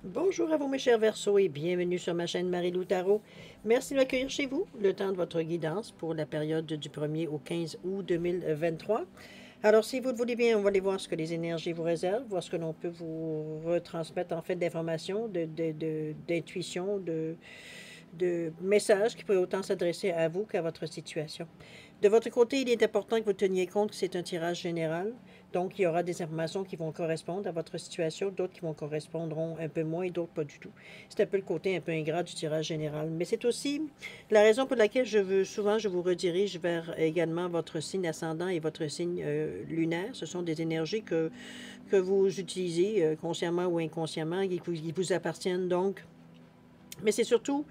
Bonjour à vous mes chers Verseaux et bienvenue sur ma chaîne Marie-Lou Tarot. Merci de m'accueillir chez vous, le temps de votre guidance pour la période du 1er au 15 août 2023. Alors si vous le voulez bien, on va aller voir ce que les énergies vous réservent, voir ce que l'on peut vous retransmettre en fait d'informations, d'intuition, de messages qui pourraient autant s'adresser à vous qu'à votre situation. De votre côté, il est important que vous teniez compte que c'est un tirage général. Donc, il y aura des informations qui vont correspondre à votre situation, d'autres qui vont correspondront un peu moins et d'autres pas du tout. C'est un peu le côté un peu ingrat du tirage général. Mais c'est aussi la raison pour laquelle souvent, je vous redirige vers également votre signe ascendant et votre signe lunaire. Ce sont des énergies que vous utilisez consciemment ou inconsciemment, qui vous appartiennent donc. Mais c'est surtout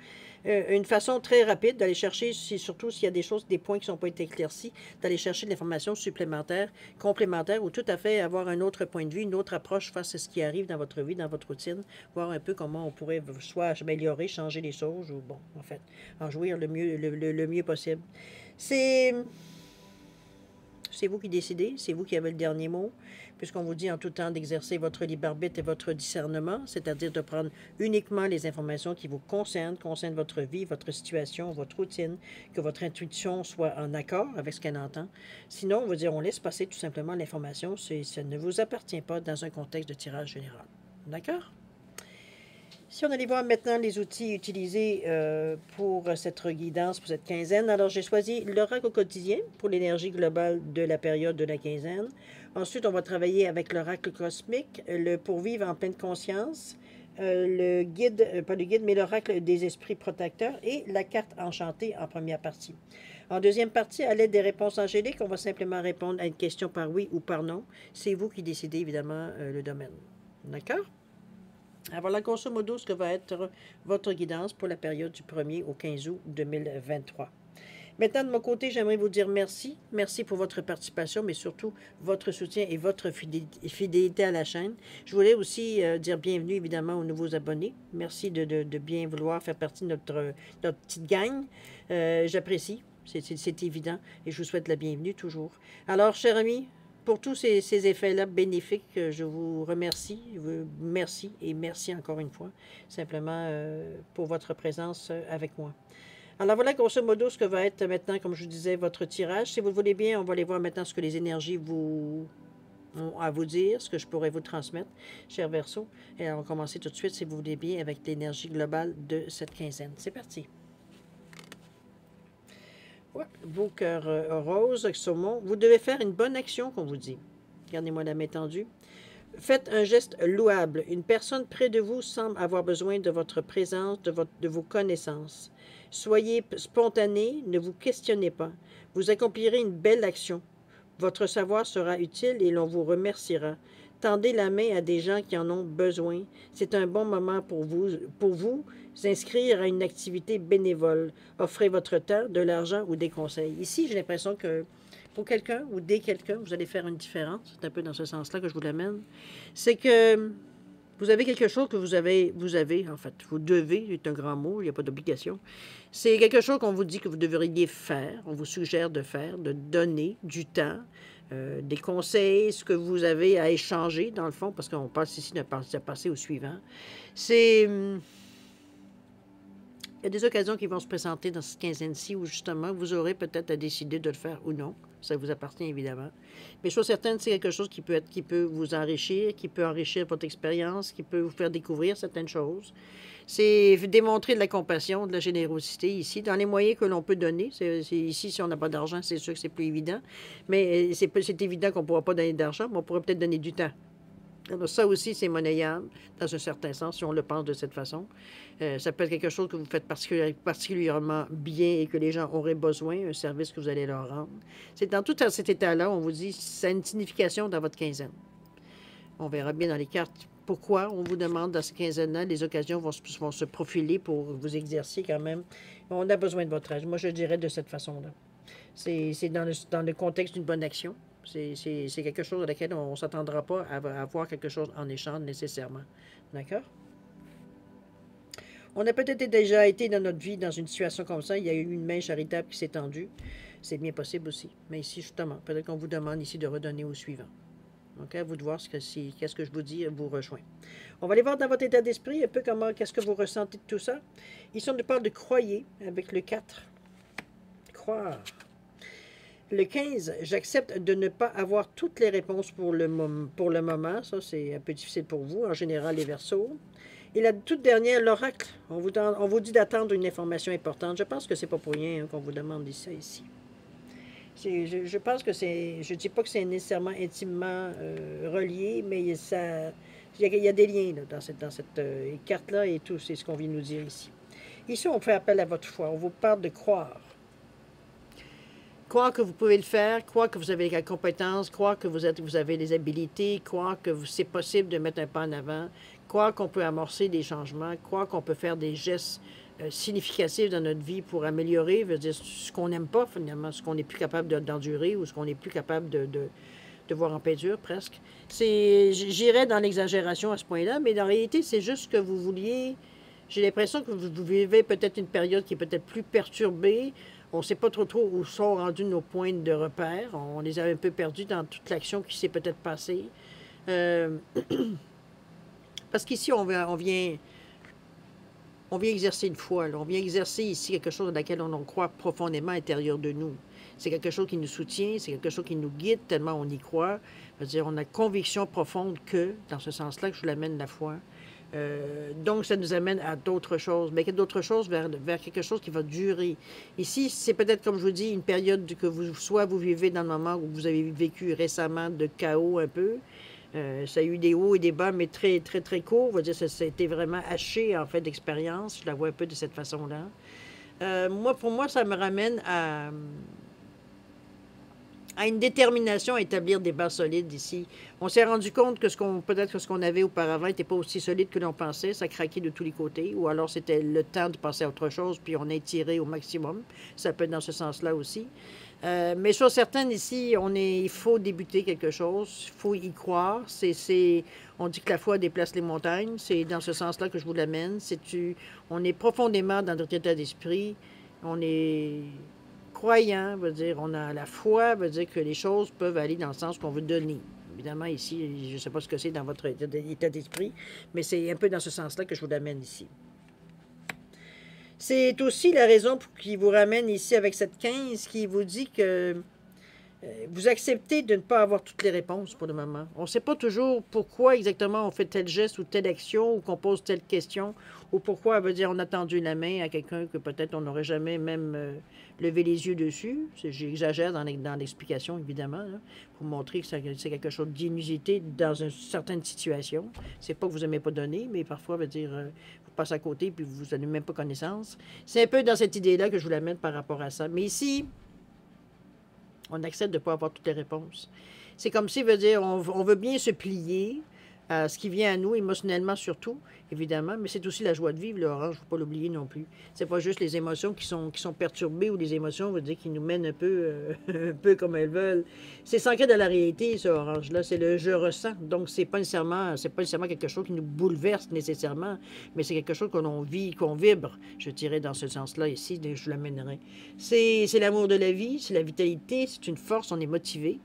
une façon très rapide d'aller chercher, surtout s'il y a des choses, des points qui ne sont pas été éclaircis, d'aller chercher de l'information supplémentaire, complémentaire, ou tout à fait avoir un autre point de vue, une autre approche face à ce qui arrive dans votre vie, dans votre routine, voir un peu comment on pourrait soit améliorer, changer les choses, ou bon, en fait, en jouir le mieux possible. C'est vous qui décidez, c'est vous qui avez le dernier mot, puisqu'on vous dit en tout temps d'exercer votre libre arbitre et votre discernement, c'est-à-dire de prendre uniquement les informations qui vous concernent votre vie, votre situation, votre routine, que votre intuition soit en accord avec ce qu'elle entend. Sinon, on va dire, on laisse passer tout simplement l'information, ça ne vous appartient pas dans un contexte de tirage général. D'accord? Si on allait voir maintenant les outils utilisés pour cette guidance, pour cette quinzaine, alors j'ai choisi l'oracle au quotidien pour l'énergie globale de la période de la quinzaine. Ensuite, on va travailler avec l'oracle cosmique, le pour vivre en pleine conscience, le guide, pas le guide, mais l'oracle des esprits protecteurs et la carte enchantée en première partie. En deuxième partie, à l'aide des réponses angéliques, on va simplement répondre à une question par oui ou par non. C'est vous qui décidez évidemment le domaine. D'accord? Alors voilà, grosso modo, ce que va être votre guidance pour la période du 1er au 15 août 2023. Maintenant, de mon côté, j'aimerais vous dire merci. Merci pour votre participation, mais surtout votre soutien et votre fidélité à la chaîne. Je voulais aussi dire bienvenue, évidemment, aux nouveaux abonnés. Merci de bien vouloir faire partie de notre petite gang. J'apprécie. C'est évident. Et je vous souhaite la bienvenue toujours. Alors, chers amis, pour tous ces effets-là bénéfiques, je vous remercie. Merci et merci encore une fois, simplement pour votre présence avec moi. Alors voilà grosso modo ce que va être maintenant, comme je vous disais, votre tirage. Si vous le voulez bien, on va aller voir maintenant ce que les énergies ont à vous dire, ce que je pourrais vous transmettre, cher Verseau. Et on va commencer tout de suite, si vous voulez bien, avec l'énergie globale de cette quinzaine. C'est parti. Ouais, beau cœur rose, saumon. Vous devez faire une bonne action, qu'on vous dit. Regardez-moi la main tendue. Faites un geste louable. Une personne près de vous semble avoir besoin de votre présence, de vos connaissances. Soyez spontané, ne vous questionnez pas. Vous accomplirez une belle action. Votre savoir sera utile et l'on vous remerciera. Tendez la main à des gens qui en ont besoin. C'est un bon moment pour vous inscrire à une activité bénévole. Offrez votre temps, de l'argent ou des conseils. Ici, j'ai l'impression que pour quelqu'un ou dès quelqu'un, vous allez faire une différence. C'est un peu dans ce sens-là que je vous l'amène. C'est que vous avez quelque chose que vous avez, en fait. Vous devez, c'est un grand mot, il n'y a pas d'obligation. C'est quelque chose qu'on vous dit que vous devriez faire, on vous suggère de faire, de donner du temps, des conseils, ce que vous avez à échanger, dans le fond, parce qu'on passe ici de passer au suivant. C'est il y a des occasions qui vont se présenter dans cette quinzaine-ci où, justement, vous aurez peut-être à décider de le faire ou non. Ça vous appartient, évidemment. Mais chose certaine, c'est quelque chose qui peut vous enrichir, qui peut enrichir votre expérience, qui peut vous faire découvrir certaines choses. C'est démontrer de la compassion, de la générosité ici, dans les moyens que l'on peut donner. Ici, si on n'a pas d'argent, c'est sûr que c'est plus évident. Mais c'est évident qu'on ne pourra pas donner d'argent, mais on pourrait peut-être donner du temps. Alors ça aussi, c'est monnayable, dans un certain sens, si on le pense de cette façon. Ça peut être quelque chose que vous faites particulièrement bien et que les gens auraient besoin, un service que vous allez leur rendre. C'est dans tout cet état-là, on vous dit, ça a une signification dans votre quinzaine. On verra bien dans les cartes pourquoi on vous demande dans ces quinzaines-là, les occasions vont se profiler pour vous exercer quand même. On a besoin de votre aide. Moi, je dirais de cette façon-là. C'est dans le contexte d'une bonne action. C'est quelque chose à laquelle on ne s'attendra pas à avoir quelque chose en échange nécessairement. D'accord? On a peut-être déjà été dans notre vie dans une situation comme ça. Il y a eu une main charitable qui s'est tendue. C'est bien possible aussi. Mais ici, justement, peut-être qu'on vous demande ici de redonner au suivant. Donc, à vous de voir qu'est-ce que je vous dis vous rejoint. On va aller voir dans votre état d'esprit un peu qu'est-ce que vous ressentez de tout ça. Ici, on nous parle de croyer avec le 4. Croire. Le 15, j'accepte de ne pas avoir toutes les réponses pour le moment. Ça, c'est un peu difficile pour vous, en général, les Verseaux. Et la toute dernière, l'oracle. On vous dit d'attendre une information importante. Je pense que c'est pas pour rien qu'on vous demande ça ici. Je pense que c'est... Je ne dis pas que c'est nécessairement intimement relié, mais il y a des liens là, dans cette carte-là et tout, c'est ce qu'on vient nous dire ici. Ici, on fait appel à votre foi. On vous parle de croire. Croire que vous pouvez le faire, croire que vous avez la compétence, croire que vous avez les habilités, croire que c'est possible de mettre un pas en avant, croire qu'on peut amorcer des changements, croire qu'on peut faire des gestes significatifs dans notre vie pour améliorer, veut dire ce qu'on n'aime pas finalement, ce qu'on n'est plus capable d'endurer ou ce qu'on n'est plus capable de voir en peinture presque. J'irais dans l'exagération à ce point-là, mais en réalité, c'est juste que vous vouliez... J'ai l'impression que vous vivez peut-être une période qui est peut-être plus perturbée. On ne sait pas trop où sont rendus nos points de repère. On les a un peu perdus dans toute l'action qui s'est peut-être passée. Parce qu'ici, on vient exercer une foi. Là. On vient exercer ici quelque chose dans laquelle on croit profondément à l'intérieur de nous. C'est quelque chose qui nous soutient, c'est quelque chose qui nous guide tellement on y croit. C'est-à-dire, on a conviction profonde que, dans ce sens-là, que je vous l'amène la foi. Donc, ça nous amène à d'autres choses, mais d'autres choses vers quelque chose qui va durer. Ici, c'est peut-être, comme je vous dis, une période que vous vivez dans le moment où vous avez vécu récemment de chaos un peu. Ça a eu des hauts et des bas, mais très, très, très courts. On va dire ça a été vraiment haché, en fait, d'expérience. Je la vois un peu de cette façon-là. Pour moi, ça me ramène à une détermination à établir des bases solides ici. On s'est rendu compte que peut-être que ce qu'on avait auparavant n'était pas aussi solide que l'on pensait, ça craquait de tous les côtés, ou alors c'était le temps de passer à autre chose, puis on a tiré au maximum. Ça peut être dans ce sens-là aussi. Mais chose certaine, ici, il faut débuter quelque chose, il faut y croire. On dit que la foi déplace les montagnes, c'est dans ce sens-là que je vous l'amène. On est profondément dans notre état d'esprit, on est... croyant, veut dire, on a la foi, veut dire que les choses peuvent aller dans le sens qu'on veut donner. Évidemment, ici, je ne sais pas ce que c'est dans votre état d'esprit, mais c'est un peu dans ce sens-là que je vous l'amène ici. C'est aussi la raison qui vous ramène ici avec cette 15 qui vous dit que vous acceptez de ne pas avoir toutes les réponses pour le moment. On ne sait pas toujours pourquoi exactement on fait tel geste ou telle action ou qu'on pose telle question ou pourquoi, elle veut dire, on a tendu la main à quelqu'un que peut-être on n'aurait jamais même levé les yeux dessus. J'exagère dans l'explication, évidemment, là, pour montrer que c'est quelque chose d'inusité dans une certaine situation. C'est pas que vous n'aimez pas donner, mais parfois, veut dire, vous passez à côté puis vous n'avez même pas connaissance. C'est un peu dans cette idée-là que je vous l'amène par rapport à ça. Mais ici... on accepte de ne pas avoir toutes les réponses. C'est comme si, veut dire, on veut bien se plier à ce qui vient à nous, émotionnellement surtout, évidemment, mais c'est aussi la joie de vivre, l'orange, il ne faut pas l'oublier non plus. C'est pas juste les émotions qui sont perturbées ou les émotions, veut dire, qui nous mènent un peu comme elles veulent. C'est s'ancrer dans la réalité, ce orange-là, c'est le « je ressens ». Donc, c'est pas nécessairement quelque chose qui nous bouleverse nécessairement, mais c'est quelque chose que l'on vit, qu'on vibre, je dirais, dans ce sens-là, ici, je vous l'amènerai. C'est l'amour de la vie, c'est la vitalité, c'est une force, on est motivé.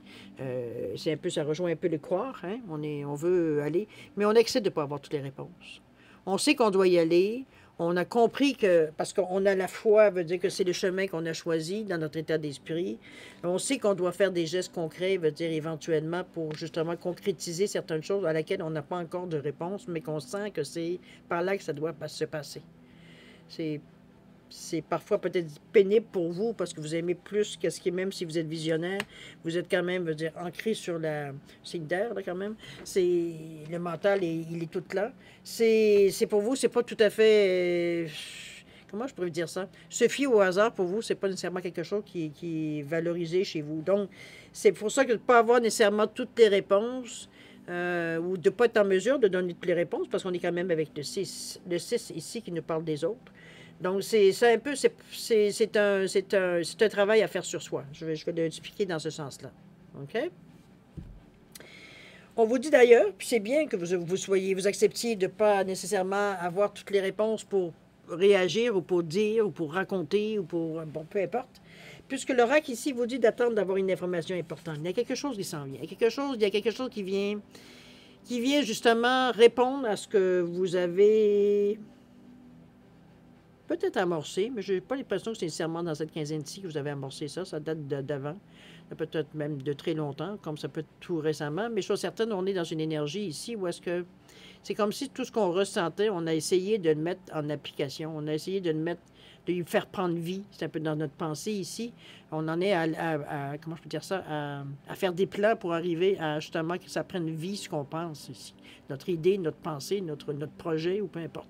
Ça rejoint un peu le croire, hein? On veut aller, mais on accepte de ne pas avoir toutes les réponses. On sait qu'on doit y aller, on a compris que, parce qu'on a la foi, veut dire que c'est le chemin qu'on a choisi dans notre état d'esprit. On sait qu'on doit faire des gestes concrets, veut dire éventuellement pour justement concrétiser certaines choses à laquelle on n'a pas encore de réponse, mais qu'on sent que c'est par là que ça doit se passer. C'est parfois peut-être pénible pour vous parce que vous aimez plus qu'est-ce qui est, même si vous êtes visionnaire, vous êtes quand même, veut dire, ancré sur la signe d'air, là, quand même. Le mental, il est tout là. Pour vous, c'est pas tout à fait... comment je pourrais dire ça? Se fier au hasard, pour vous, c'est pas nécessairement quelque chose qui est valorisé chez vous. Donc, c'est pour ça que de ne pas avoir nécessairement toutes les réponses, ou de ne pas être en mesure de donner toutes les réponses, parce qu'on est quand même avec le 6 ici qui nous parle des autres. Donc, c'est un travail à faire sur soi. Je vais l'expliquer dans ce sens-là. OK? On vous dit d'ailleurs, puis c'est bien que vous acceptiez de ne pas nécessairement avoir toutes les réponses pour réagir ou pour dire ou pour raconter ou pour... bon, peu importe. puisque l'oracle ici vous dit d'attendre d'avoir une information importante. Il y a quelque chose qui s'en vient. Il y a quelque chose qui vient justement répondre à ce que vous avez peut-être amorcé, mais je n'ai pas l'impression que c'est nécessairement dans cette quinzaine-ci que vous avez amorcé ça. Ça date d'avant, peut-être même de très longtemps, comme ça peut être tout récemment. Mais je suis certaine, on est dans une énergie ici où est-ce que c'est comme si tout ce qu'on ressentait, on a essayé de le mettre en application. On a essayé de le mettre, de lui faire prendre vie. C'est un peu dans notre pensée ici. On en est comment je peux dire ça, à faire des plans pour arriver à justement que ça prenne vie, ce qu'on pense ici. Notre idée, notre pensée, notre projet ou peu importe.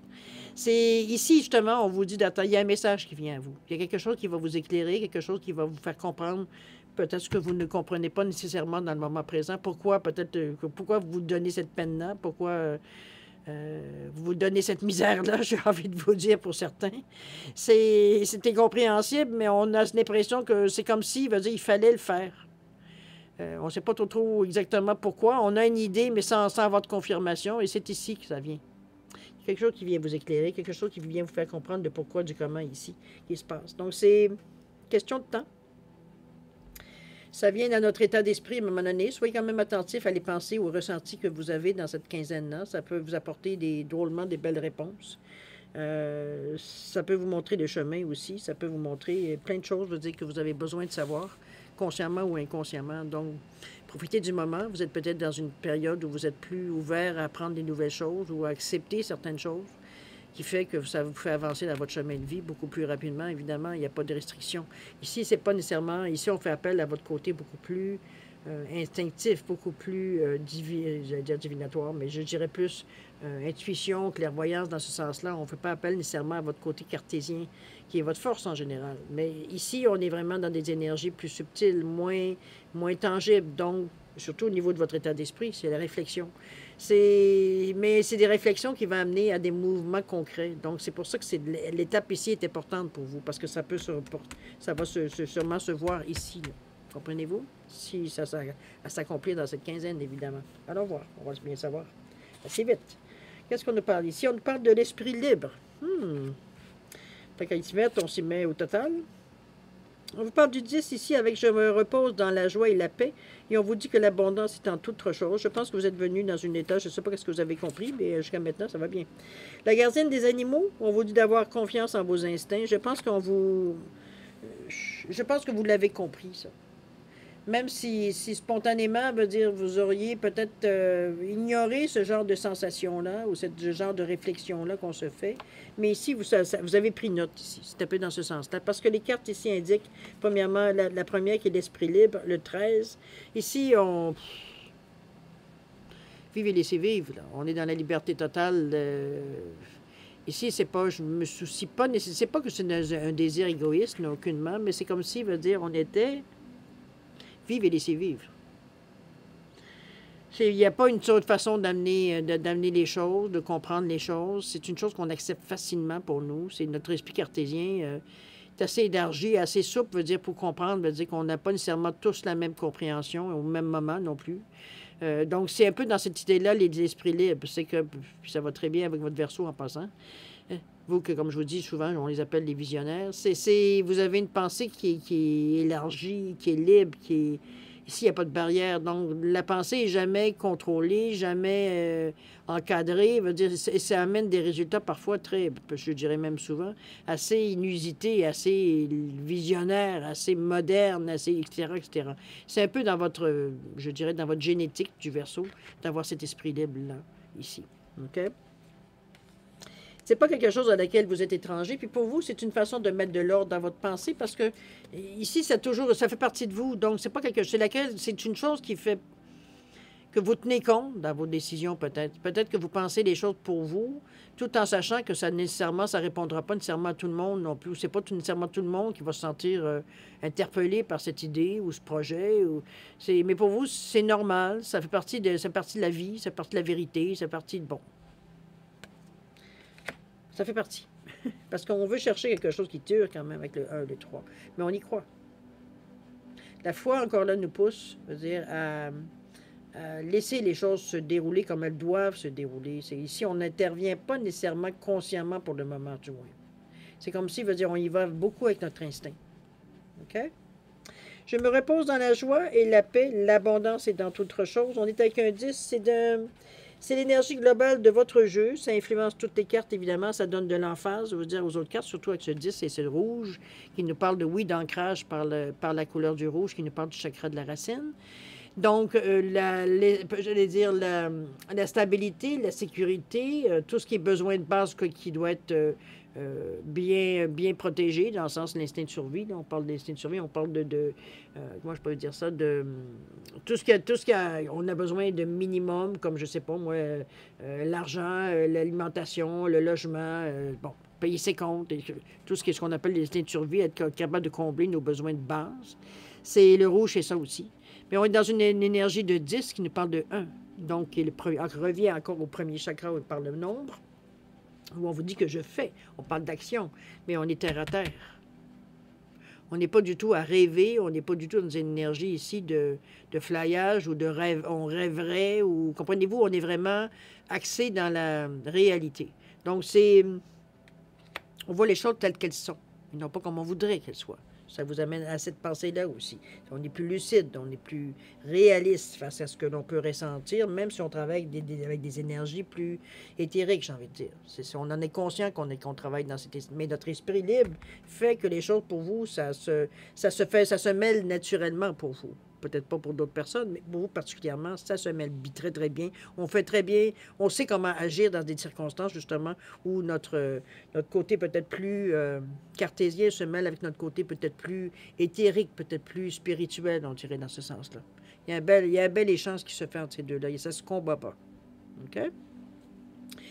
C'est ici, justement, on vous dit d'attendre. Il y a un message qui vient à vous. Il y a quelque chose qui va vous éclairer, quelque chose qui va vous faire comprendre peut-être ce que vous ne comprenez pas nécessairement dans le moment présent. Pourquoi, pourquoi vous donnez cette peine-là? Pourquoi vous vous donnez cette misère-là, j'ai envie de vous dire pour certains. C'est incompréhensible, mais on a l'impression que c'est comme si, il fallait le faire. On ne sait pas trop exactement pourquoi. On a une idée, mais sans votre confirmation, et c'est ici que ça vient. Quelque chose qui vient vous éclairer, quelque chose qui vient vous faire comprendre le pourquoi du comment ici qui se passe. Donc, c'est question de temps. Ça vient dans notre état d'esprit à un moment donné. Soyez quand même attentif à les pensées, aux ressentis que vous avez dans cette quinzaine-là. Ça peut vous apporter drôlement des belles réponses. Ça peut vous montrer des chemins aussi. Ça peut vous montrer plein de choses, que vous avez besoin de savoir, consciemment ou inconsciemment. Donc, profitez du moment. Vous êtes peut-être dans une période où vous êtes plus ouvert à apprendre des nouvelles choses ou à accepter certaines choses, qui fait que ça vous fait avancer dans votre chemin de vie beaucoup plus rapidement. Évidemment, il n'y a pas de restriction. Ici, c'est pas nécessairement... Ici, on fait appel à votre côté beaucoup plus instinctif, beaucoup plus j'allais dire divinatoire, mais je dirais plus intuition, clairvoyance dans ce sens-là. On ne fait pas appel nécessairement à votre côté cartésien, qui est votre force en général. Mais ici, on est vraiment dans des énergies plus subtiles, moins tangibles. Donc, surtout au niveau de votre état d'esprit, c'est la réflexion. Mais c'est des réflexions qui vont amener à des mouvements concrets. Donc, c'est pour ça que l'étape ici est importante pour vous, parce que ça va sûrement se voir ici. Là. Comprenez-vous? Si ça s'accomplir dans cette quinzaine, évidemment. Allons voir. On va bien savoir. Assez vite. Qu'est-ce qu'on nous parle ici? On nous parle de l'esprit libre. Fait qu'à s'y mettre, on s'y met au total. On vous parle du 10 ici avec « Je me repose dans la joie et la paix ». Et on vous dit que l'abondance est en toute autre chose. Je pense que vous êtes venu dans une état, je ne sais pas ce que vous avez compris, mais jusqu'à maintenant, ça va bien. La gardienne des animaux, on vous dit d'avoir confiance en vos instincts. Je pense que vous l'avez compris, ça. Même si spontanément, vous auriez peut-être ignoré ce genre de sensation-là ou ce genre de réflexion-là qu'on se fait. Mais ici, vous avez pris note ici. C'est un peu dans ce sens-là. Parce que les cartes ici indiquent, premièrement, la première qui est l'esprit libre, le 13. Ici, vive et laissez vivre. Là. On est dans la liberté totale. Ici, c'est pas, je me soucie pas, c'est pas que c'est un désir égoïste, non, aucunement, mais c'est comme si, on était... Vive et laissez vivre. Il n'y a pas une autre façon d'amener les choses, de comprendre les choses. C'est une chose qu'on accepte facilement pour nous. C'est notre esprit cartésien est assez élargi, assez souple, pour comprendre, qu'on n'a pas nécessairement tous la même compréhension au même moment non plus. Donc, c'est un peu dans cette idée-là, les esprits libres. C'est que ça va très bien avec votre verso en passant. Vous, que comme je vous dis souvent, on les appelle les visionnaires. Vous avez une pensée qui est élargie, qui est libre, ici, il n'y a pas de barrière. Donc, la pensée n'est jamais contrôlée, jamais encadrée. Ça amène des résultats parfois très, je dirais même souvent, assez inusités, assez visionnaires, assez modernes, etc., etc. C'est un peu dans votre, je dirais, dans votre génétique du Verseau, d'avoir cet esprit libre-là, ici. OK? C'est pas quelque chose à laquelle vous êtes étranger. Puis pour vous, c'est une façon de mettre de l'ordre dans votre pensée parce que ici, ça fait partie de vous. Donc, c'est pas quelque chose. C'est une chose qui fait que vous tenez compte dans vos décisions, peut-être. Peut-être que vous pensez les choses pour vous, tout en sachant que ça répondra pas nécessairement à tout le monde non plus. C'est pas nécessairement tout le monde qui va se sentir interpellé par cette idée ou ce projet. Mais pour vous, c'est normal. Ça fait partie de la vie, ça fait partie de la vérité, ça fait partie de bon. Ça fait partie. Parce qu'on veut chercher quelque chose qui dure quand même avec le 1, le 3. Mais on y croit. La foi, encore là, nous pousse, à laisser les choses se dérouler comme elles doivent se dérouler. Ici, on n'intervient pas nécessairement consciemment pour le moment, du moins. C'est comme si, on y va beaucoup avec notre instinct. OK? Je me repose dans la joie et la paix, l'abondance et dans toute autre chose. On est avec un 10, c'est l'énergie globale de votre jeu. Ça influence toutes les cartes, évidemment. Ça donne de l'emphase, je veux dire, aux autres cartes, surtout avec ce 10 et ce rouge, qui nous parle de, oui, d'ancrage par la couleur du rouge, qui nous parle du chakra de la racine. Donc, j'allais dire la stabilité, la sécurité, tout ce qui est besoin de base qui doit être bien protégé, dans le sens de l'instinct de survie. Là, on parle d'instinct de survie, on parle comment je peux dire ça, de tout ce qu'il y a, on a besoin de minimum, comme je sais pas moi, l'argent, l'alimentation, le logement, bon, payer ses comptes, et tout ce qu'on appelle l'instinct de survie, être capable de combler nos besoins de base. C'est le rouge, c'est ça aussi. Mais on est dans une énergie de 10 qui nous parle de 1. Donc, on revient encore au premier chakra par le nombre, où on vous dit que je fais. On parle d'action, mais on est terre à terre. On n'est pas du tout à rêver, on n'est pas du tout dans une énergie ici de flyage ou de rêve. On rêverait, ou comprenez-vous, on est vraiment axé dans la réalité. Donc, on voit les choses telles qu'elles sont, et non pas comme on voudrait qu'elles soient. Ça vous amène à cette pensée-là aussi. On est plus lucide, on est plus réaliste face à ce que l'on peut ressentir, même si on travaille avec des énergies plus éthériques, j'ai envie de dire. On en est conscient qu'on travaille dans cette... Mais notre esprit libre fait que les choses pour vous, ça se mêle naturellement pour vous. Peut-être pas pour d'autres personnes, mais pour vous particulièrement, ça se mêle très, très bien. On fait très bien, on sait comment agir dans des circonstances, justement, où notre côté peut-être plus cartésien se mêle avec notre côté peut-être plus éthérique, peut-être plus spirituel, on dirait, dans ce sens-là. Il y a un bel échange qui se fait entre ces deux-là, et ça ne se combat pas. OK?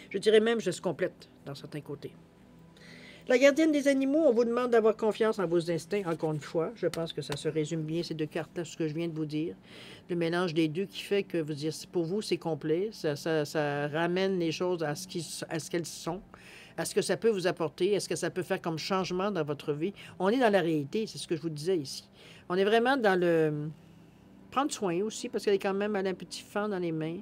Je dirais même, je se complète dans certains côtés. La gardienne des animaux, on vous demande d'avoir confiance en vos instincts, encore une fois. Je pense que ça se résume bien, ces deux cartes-là, ce que je viens de vous dire. Le mélange des deux qui fait que, pour vous, c'est complet. Ça ramène les choses à ce qu'elles sont, à ce que ça peut vous apporter, est-ce que ça peut faire comme changement dans votre vie. On est dans la réalité, c'est ce que je vous disais ici. On est vraiment dans le... Prendre soin aussi, parce qu'elle est quand même, elle a un petit fan dans les mains.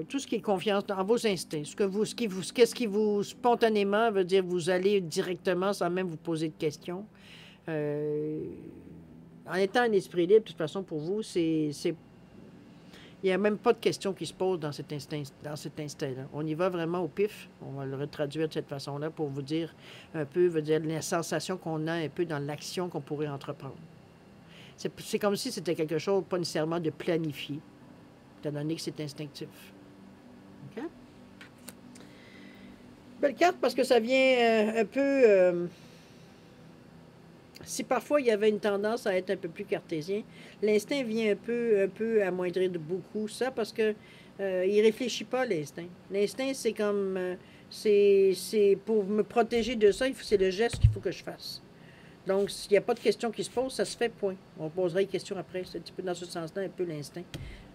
Tout ce qui est confiance dans vos instincts, qu'est-ce qui vous spontanément veut dire vous allez directement sans même vous poser de questions. En étant un esprit libre, de toute façon, pour vous, il n'y a même pas de questions qui se posent dans cet instinct-là. On y va vraiment au pif. On va le retraduire de cette façon-là pour vous dire un peu, veut dire la sensation qu'on a un peu dans l'action qu'on pourrait entreprendre. C'est comme si c'était quelque chose, pas nécessairement de planifié, étant donné que c'est instinctif. OK? Belle carte parce que ça vient un peu... si parfois il y avait une tendance à être un peu plus cartésien, l'instinct vient un peu amoindrir de beaucoup ça parce que il réfléchit pas, l'instinct. L'instinct, c'est comme... c'est pour me protéger de ça, c'est le geste qu'il faut que je fasse. Donc, s'il n'y a pas de questions qui se posent, ça se fait, point. On posera les questions après. C'est un petit peu dans ce sens-là, un peu l'instinct.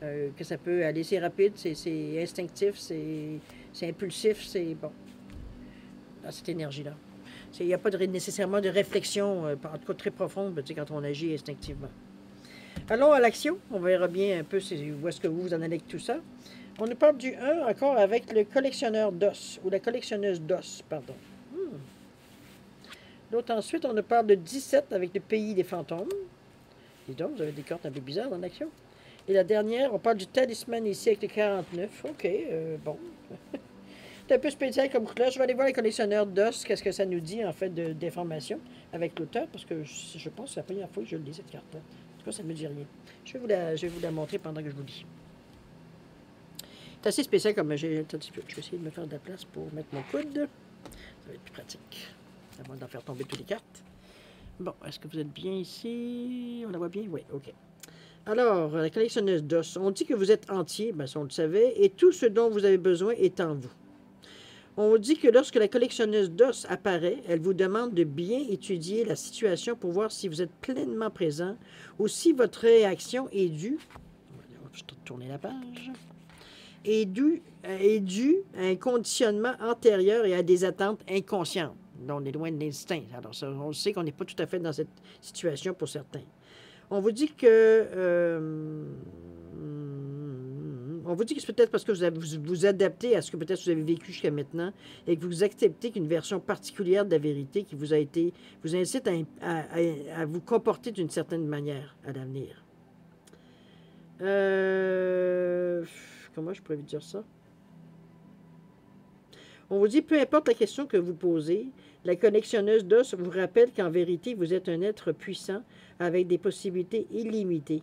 Que ça peut aller, c'est rapide, c'est instinctif, c'est impulsif, c'est bon. Dans cette énergie-là. Il n'y a pas nécessairement de réflexion, en tout cas très profonde, quand on agit instinctivement. Allons à l'action. On verra bien un peu où est-ce que vous en allez avec tout ça. On nous parle du 1 encore avec le collectionneur d'os, ou la collectionneuse d'os, pardon. L'autre, ensuite, on nous parle de 17 avec le pays des fantômes. Dis donc, vous avez des cartes un peu bizarres dans l'action. Et la dernière, on parle du talisman ici avec le 49. OK, bon. C'est un peu spécial comme couleur. Je vais aller voir les collectionneurs d'os, qu'est-ce que ça nous dit, en fait, d'informations avec l'auteur, parce que je pense que c'est la première fois que je lis cette carte-là. En tout cas, ça ne me dit rien. Je vais vous la montrer pendant que je vous lis. C'est assez spécial comme je vais essayer de me faire de la place pour mettre mon coude. Ça va être plus pratique. Avant d'en faire tomber toutes les cartes. Bon, est-ce que vous êtes bien ici? On la voit bien? Oui, OK. Alors, la collectionneuse d'os. On dit que vous êtes entier, bien, ça on le savait, et tout ce dont vous avez besoin est en vous. On dit que lorsque la collectionneuse d'os apparaît, elle vous demande de bien étudier la situation pour voir si vous êtes pleinement présent ou si votre réaction est due... Je vais tourner la page. Est due à un conditionnement antérieur et à des attentes inconscientes. On est loin de l'instinct. Alors, ça, on sait qu'on n'est pas tout à fait dans cette situation pour certains. On vous dit que on vous dit que c'est peut-être parce que vous adaptez à ce que peut-être vous avez vécu jusqu'à maintenant et que vous acceptez qu'une version particulière de la vérité qui vous a été, vous incite à vous comporter d'une certaine manière à l'avenir. Comment je pourrais vous dire ça? On vous dit, peu importe la question que vous posez, la collectionneuse d'os vous rappelle qu'en vérité, vous êtes un être puissant avec des possibilités illimitées.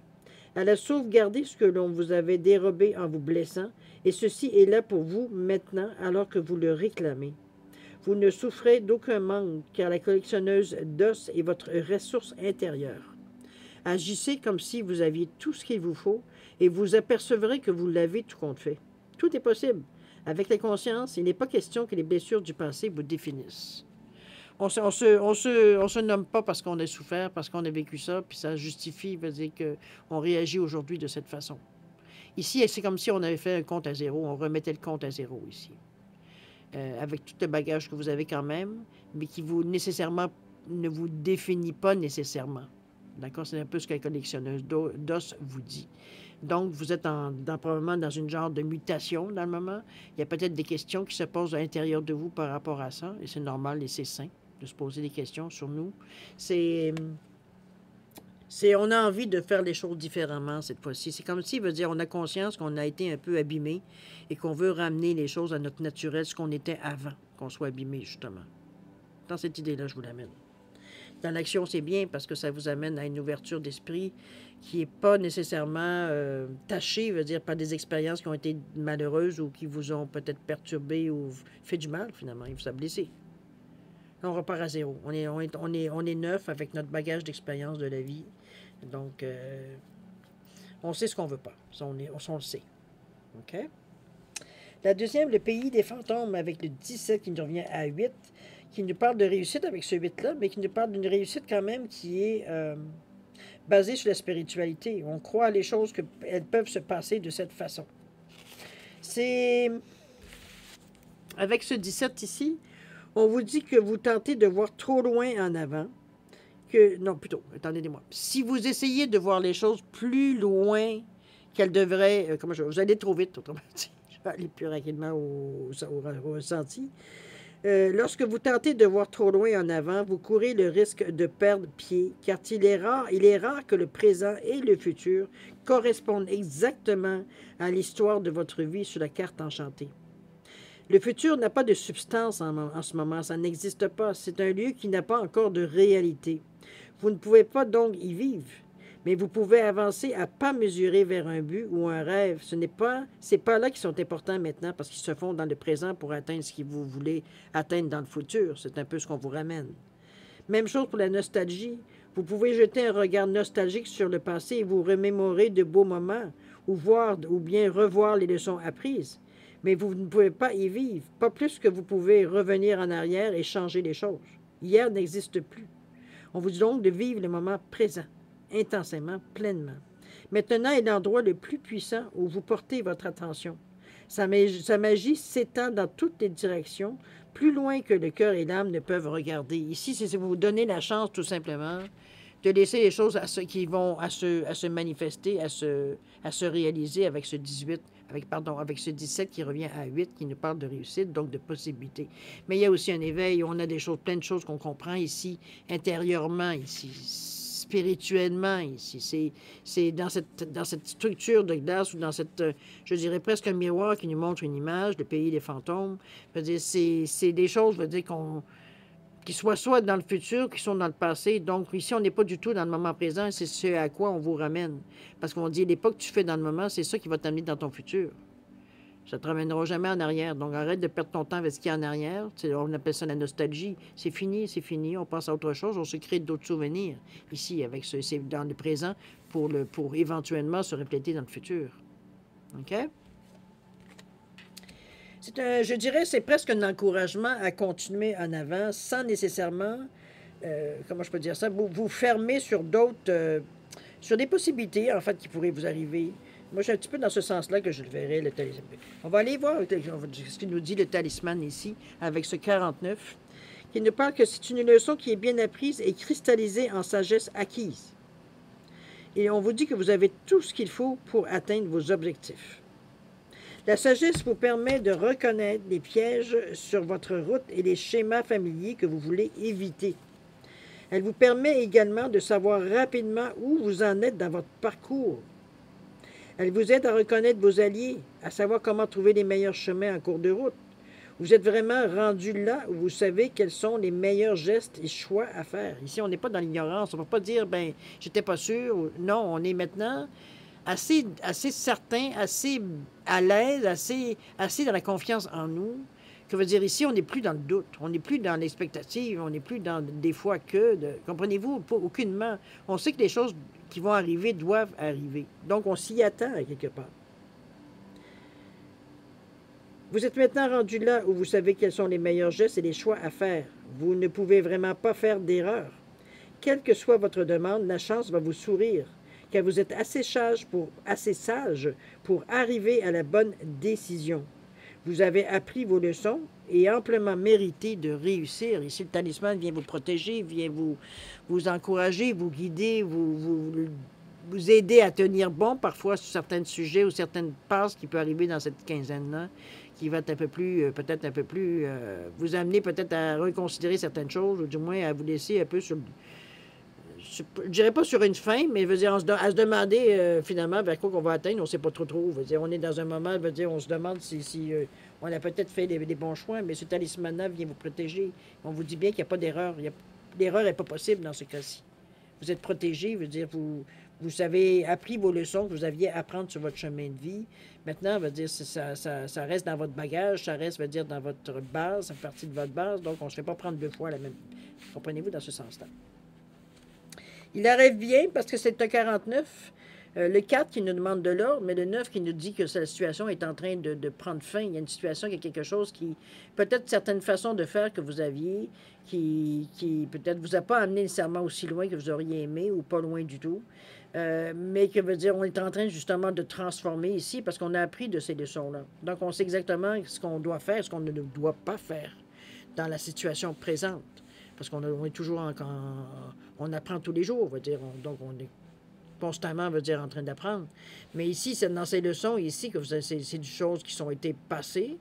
Elle a sauvegardé ce que l'on vous avait dérobé en vous blessant, et ceci est là pour vous maintenant alors que vous le réclamez. Vous ne souffrez d'aucun manque, car la collectionneuse d'os est votre ressource intérieure. Agissez comme si vous aviez tout ce qu'il vous faut, et vous apercevrez que vous l'avez tout compte fait. Tout est possible. Avec la conscience, il n'est pas question que les blessures du passé vous définissent. On se nomme pas parce qu'on a souffert, parce qu'on a vécu ça, puis ça justifie, veut dire qu'on réagit aujourd'hui de cette façon. Ici, c'est comme si on avait fait un compte à zéro, on remettait le compte à zéro ici. Avec tout le bagage que vous avez quand même, mais qui vous nécessairement ne vous définit pas nécessairement. D'accord? C'est un peu ce que la collectionneuse d'os vous dit. Donc, vous êtes probablement dans une genre de mutation dans le moment. Il y a peut-être des questions qui se posent à l'intérieur de vous par rapport à ça, et c'est normal et c'est sain de se poser des questions sur nous. On a envie de faire les choses différemment cette fois-ci. C'est comme si, veut dire, on a conscience qu'on a été un peu abîmé et qu'on veut ramener les choses à notre naturel, ce qu'on était avant qu'on soit abîmé, justement. Dans cette idée-là, je vous l'amène. Dans l'action, c'est bien parce que ça vous amène à une ouverture d'esprit qui n'est pas nécessairement tachée, veut dire, par des expériences qui ont été malheureuses ou qui vous ont peut-être perturbé ou fait du mal, finalement. Il vous a blessé. On repart à zéro. On est neuf avec notre bagage d'expérience de la vie. Donc, on sait ce qu'on veut pas. On le sait. OK? La deuxième, le pays des fantômes, avec le 17 qui nous revient à 8, qui nous parle de réussite avec ce 8-là, mais qui nous parle d'une réussite quand même qui est basée sur la spiritualité. On croit à les choses qu'elles peuvent se passer de cette façon. C'est... Avec ce 17 ici, on vous dit que vous tentez de voir trop loin en avant. Non, plutôt, attendez-moi. Si vous essayez de voir les choses plus loin qu'elles devraient... vous allez trop vite, autrement dit. Je vais aller plus rapidement au ressenti. Lorsque vous tentez de voir trop loin en avant, vous courez le risque de perdre pied, car il est rare que le présent et le futur correspondent exactement à l'histoire de votre vie sur la carte enchantée. Le futur n'a pas de substance en ce moment, ça n'existe pas. C'est un lieu qui n'a pas encore de réalité. Vous ne pouvez pas donc y vivre, mais vous pouvez avancer à pas mesurés vers un but ou un rêve. Ces pas-là qui sont importants maintenant parce qu'ils se font dans le présent pour atteindre ce que vous voulez atteindre dans le futur. C'est un peu ce qu'on vous ramène. Même chose pour la nostalgie. Vous pouvez jeter un regard nostalgique sur le passé et vous remémorer de beaux moments ou bien revoir les leçons apprises. Mais vous ne pouvez pas y vivre, pas plus que vous pouvez revenir en arrière et changer les choses. Hier n'existe plus. On vous dit donc de vivre le moment présent, intensément, pleinement. Maintenant est l'endroit le plus puissant où vous portez votre attention. Sa magie s'étend dans toutes les directions, plus loin que le cœur et l'âme ne peuvent regarder. Ici, c'est vous donner la chance, tout simplement, de laisser les choses à se manifester, à se réaliser avec ce 18, avec ce 17 qui revient à 8, qui nous parle de réussite, donc de possibilités. Mais il y a aussi un éveil, on a plein de choses qu'on comprend ici, intérieurement ici, spirituellement ici. C'est dans cette structure de glace ou dans cette, je dirais presque un miroir qui nous montre une image, le pays des fantômes. Je veux dire, c'est des choses, je veux dire, qui soient soit dans le futur, qui sont dans le passé. Donc, ici, on n'est pas du tout dans le moment présent. C'est ce à quoi on vous ramène. Parce qu'on dit, l'époque que tu fais dans le moment, c'est ça qui va t'amener dans ton futur. Ça ne te ramènera jamais en arrière. Donc, arrête de perdre ton temps avec ce qu'il y a en arrière. On appelle ça la nostalgie. C'est fini. On passe à autre chose. On se crée d'autres souvenirs. Ici, c'est dans le présent pour éventuellement se refléter dans le futur. OK? Je dirais c'est presque un encouragement à continuer en avant sans nécessairement, comment je peux dire ça, vous fermer sur d'autres, sur des possibilités, en fait, qui pourraient vous arriver. Moi, je suis un petit peu dans ce sens-là que je le verrai, le talisman. On va aller voir ce qu'il nous dit le talisman ici, avec ce 49, qui nous parle que c'est une leçon qui est bien apprise et cristallisée en sagesse acquise. Et on vous dit que vous avez tout ce qu'il faut pour atteindre vos objectifs. La sagesse vous permet de reconnaître les pièges sur votre route et les schémas familiers que vous voulez éviter. Elle vous permet également de savoir rapidement où vous en êtes dans votre parcours. Elle vous aide à reconnaître vos alliés, à savoir comment trouver les meilleurs chemins en cours de route. Vous êtes vraiment rendu là où vous savez quels sont les meilleurs gestes et choix à faire. Ici, on n'est pas dans l'ignorance. On ne va pas dire, ben, j'étais pas sûr. Non, on est maintenant assez certain, assez à l'aise, assez dans la confiance en nous. Que veut dire ici, on n'est plus dans le doute, on n'est plus dans l'expectative, on n'est plus dans des fois que, comprenez-vous, pas aucunement. On sait que les choses qui vont arriver doivent arriver. Donc, on s'y attend à quelque part. Vous êtes maintenant rendu là où vous savez quels sont les meilleurs gestes et les choix à faire. Vous ne pouvez vraiment pas faire d'erreur. Quelle que soit votre demande, la chance va vous sourire, car vous êtes assez sage pour arriver à la bonne décision. Vous avez appris vos leçons et amplement mérité de réussir. Ici, le talisman vient vous protéger, vient vous encourager, vous guider, vous aider à tenir bon parfois sur certains sujets ou certaines passes qui peuvent arriver dans cette quinzaine-là, qui va être un peu plus, peut-être un peu plus, vous amener peut-être à reconsidérer certaines choses, ou du moins à vous laisser un peu sur, je dirais pas sur une fin, mais veut dire, à se demander finalement vers quoi qu'on va atteindre, on ne sait pas trop. Veut dire, on est dans un moment, veut dire, on se demande si on a peut-être fait des bons choix, mais ce talisman-là vient vous protéger. On vous dit bien qu'il n'y a pas d'erreur. L'erreur n'est pas possible dans ce cas-ci. Vous êtes protégé, veut dire, vous avez appris vos leçons que vous aviez à apprendre sur votre chemin de vie. Maintenant, veut dire, ça reste dans votre bagage, ça reste, veut dire, dans votre base, ça fait partie de votre base, donc on ne se fait pas prendre deux fois la même. Comprenez-vous dans ce sens-là? Il arrive bien parce que c'est un 49, le 4 qui nous demande de l'ordre, mais le 9 qui nous dit que la situation est en train de prendre fin. Il y a une situation, il y a quelque chose qui, peut-être certaines façons de faire que vous aviez, qui peut-être vous a pas amené nécessairement aussi loin que vous auriez aimé ou pas loin du tout. Mais que veut dire, on est en train justement de transformer ici parce qu'on a appris de ces leçons-là. Donc, on sait exactement ce qu'on doit faire, ce qu'on ne doit pas faire dans la situation présente. Parce qu'on est toujours on apprend tous les jours, veut dire, donc on est constamment, veut dire, en train d'apprendre. Mais ici, c'est dans ces leçons, ici, que c'est des choses qui sont été passées,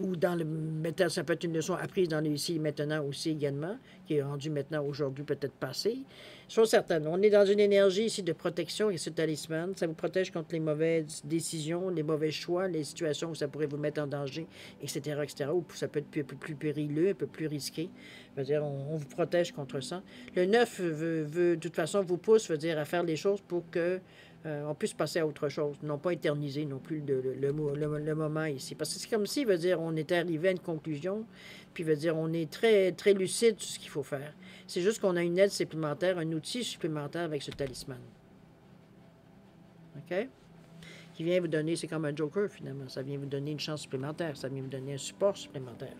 ou dans le maintenant, ça peut être une leçon apprise dans le ici et maintenant aussi également, qui est rendue maintenant aujourd'hui, peut-être passée. Chose certaine, on est dans une énergie ici de protection et ce talisman, ça vous protège contre les mauvaises décisions, les mauvais choix, les situations où ça pourrait vous mettre en danger, etc., etc., ou ça peut être un peu plus périlleux, un peu plus risqué. C'est-à-dire, on vous protège contre ça. Le 9 veut, de toute façon, vous pousse, veut dire, à faire les choses pour que on puisse passer à autre chose, non pas éterniser non plus le moment ici. Parce que c'est comme si, veut dire, on était arrivé à une conclusion, puis veut dire, on est très, très lucide sur ce qu'il faut faire. C'est juste qu'on a une aide supplémentaire, un outil supplémentaire avec ce talisman. OK? Qui vient vous donner, c'est comme un joker finalement, ça vient vous donner une chance supplémentaire, ça vient vous donner un support supplémentaire.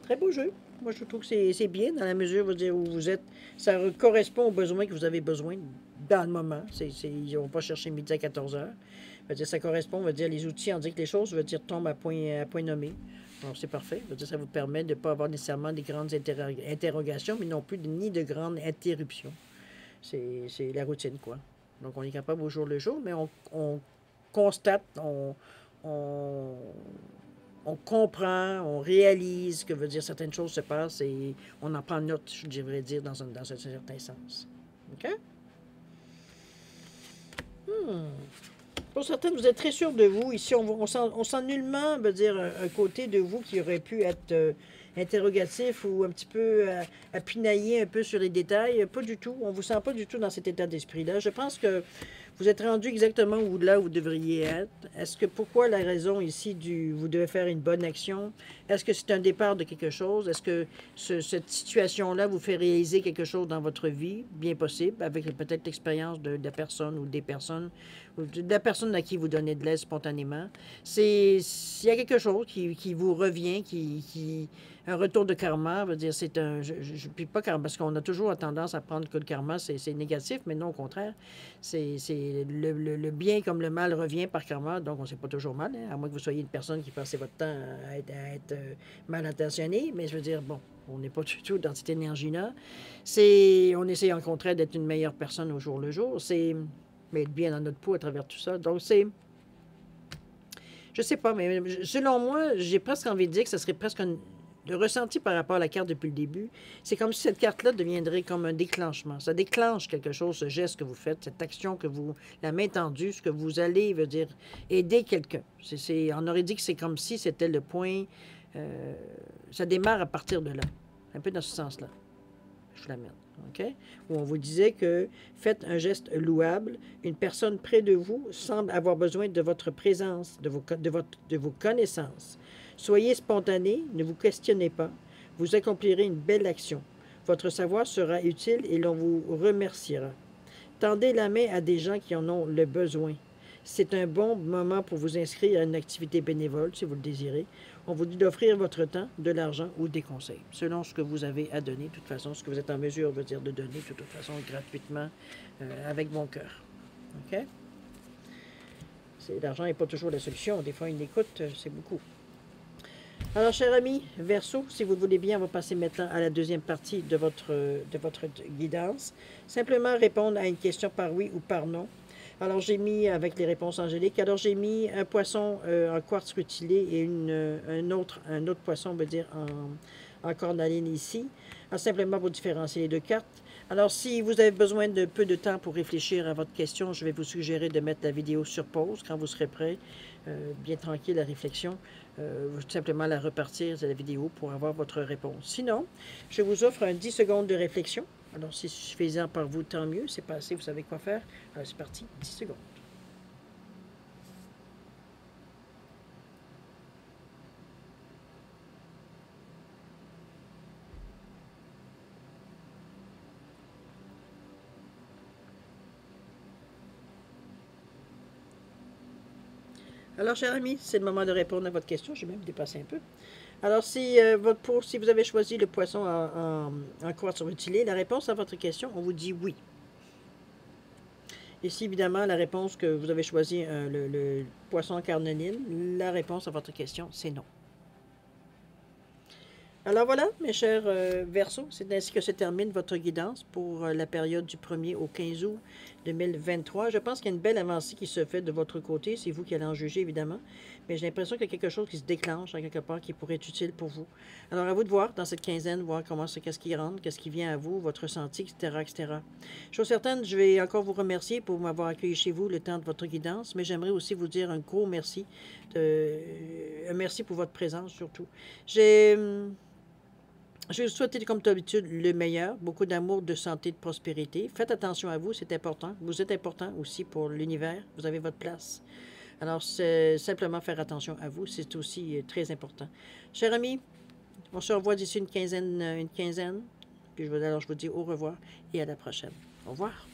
Très beau jeu. Moi, je trouve que c'est bien dans la mesure où vous êtes. Ça correspond aux besoins que vous avez besoin dans le moment. Ils ne vont pas chercher midi à 14 heures. Ça correspond, les outils indiquent les choses, tombent à point nommé. Alors, c'est parfait. Ça vous permet de ne pas avoir nécessairement des grandes interrogations, mais non plus ni de grandes interruptions. C'est la routine, quoi. Donc, on est capable au jour le jour, mais on constate, on comprend, on réalise que veut dire certaines choses se passent et on en prend note, je devrais dire, dans un certain sens. OK? Pour certains, vous êtes très sûr de vous. Ici, on sent nullement, veut dire, un côté de vous qui aurait pu être interrogatif ou un petit peu apinaillé un peu sur les détails. Pas du tout. On ne vous sent pas du tout dans cet état d'esprit-là. Je pense que vous êtes rendu exactement là où vous devriez être. Est-ce que pourquoi la raison ici vous devez faire une bonne action? Est-ce que c'est un départ de quelque chose? Est-ce que cette situation-là vous fait réaliser quelque chose dans votre vie? Bien possible, avec peut-être l'expérience de la personne ou des personnes, ou de la personne à qui vous donnez de l'aide spontanément. Il y a quelque chose qui vous revient, un retour de karma, veut dire, c'est un... Puis pas karma, parce qu'on a toujours tendance à prendre que le karma, c'est négatif, mais non, au contraire. C'est le bien comme le mal revient par karma, donc on ne sait pas toujours mal, hein, à moins que vous soyez une personne qui passez votre temps à être mal intentionnée, mais je veux dire, bon, on n'est pas du tout dans cette énergie-là. On essaie au contraire d'être une meilleure personne au jour le jour. mais être bien dans notre peau à travers tout ça. Donc, c'est... Je sais pas, mais selon moi, j'ai presque envie de dire que ce serait presque le ressenti par rapport à la carte depuis le début. C'est comme si cette carte-là deviendrait comme un déclenchement. Ça déclenche quelque chose, ce geste que vous faites, cette action que vous, la main tendue, ce que vous allez, veut dire, aider quelqu'un. On aurait dit que c'est comme si c'était le point, ça démarre à partir de là. Un peu dans ce sens-là. Je la mets. OK? Où on vous disait que faites un geste louable. Une personne près de vous semble avoir besoin de votre présence, de vos connaissances. Soyez spontané, ne vous questionnez pas. Vous accomplirez une belle action. Votre savoir sera utile et l'on vous remerciera. Tendez la main à des gens qui en ont le besoin. C'est un bon moment pour vous inscrire à une activité bénévole, si vous le désirez. On vous dit d'offrir votre temps, de l'argent ou des conseils, selon ce que vous avez à donner. De toute façon, ce que vous êtes en mesure, veut dire de donner, de toute façon, gratuitement, avec bon cœur. OK? L'argent n'est pas toujours la solution. Des fois, une écoute, c'est beaucoup. Alors, cher ami Verseau, si vous voulez bien, on va passer maintenant à la deuxième partie de votre guidance. Simplement répondre à une question par oui ou par non. Alors, j'ai mis, avec les réponses angéliques, alors j'ai mis un poisson en quartz rutilé et un autre poisson, on veut dire, en cornaline ici. Alors, simplement pour différencier les deux cartes. Alors, si vous avez besoin de peu de temps pour réfléchir à votre question, je vais vous suggérer de mettre la vidéo sur pause quand vous serez prêt. Bien tranquille, la réflexion. Simplement la repartir de la vidéo pour avoir votre réponse. Sinon, je vous offre un 10 secondes de réflexion. Alors, si c'est suffisant par vous, tant mieux. C'est pas assez, vous savez quoi faire. Alors, c'est parti, 10 secondes. Alors, cher ami, c'est le moment de répondre à votre question. J'ai même dépassé un peu. Alors, si vous avez choisi le poisson en quartz rutilé, la réponse à votre question, on vous dit oui. Et si, évidemment, la réponse que vous avez choisi, le poisson en carnoline, la réponse à votre question, c'est non. Alors voilà, mes chers Verseaux, c'est ainsi que se termine votre guidance pour la période du 1er au 15 août 2023. Je pense qu'il y a une belle avancée qui se fait de votre côté. C'est vous qui allez en juger, évidemment. Mais j'ai l'impression qu'il y a quelque chose qui se déclenche à quelque part qui pourrait être utile pour vous. Alors, à vous de voir dans cette quinzaine, voir qu'est-ce qui rentre, qu'est-ce qui vient à vous, votre ressenti, etc., etc. Chose certaine, je vais encore vous remercier pour m'avoir accueilli chez vous le temps de votre guidance, mais j'aimerais aussi vous dire un gros merci. Un merci pour votre présence, surtout. Je vous souhaite, comme d'habitude, le meilleur, beaucoup d'amour, de santé, de prospérité. Faites attention à vous, c'est important. Vous êtes important aussi pour l'univers. Vous avez votre place. Alors, c'est simplement faire attention à vous, c'est aussi très important. Chers amis, on se revoit d'ici une quinzaine. Puis je vous dis au revoir et à la prochaine. Au revoir.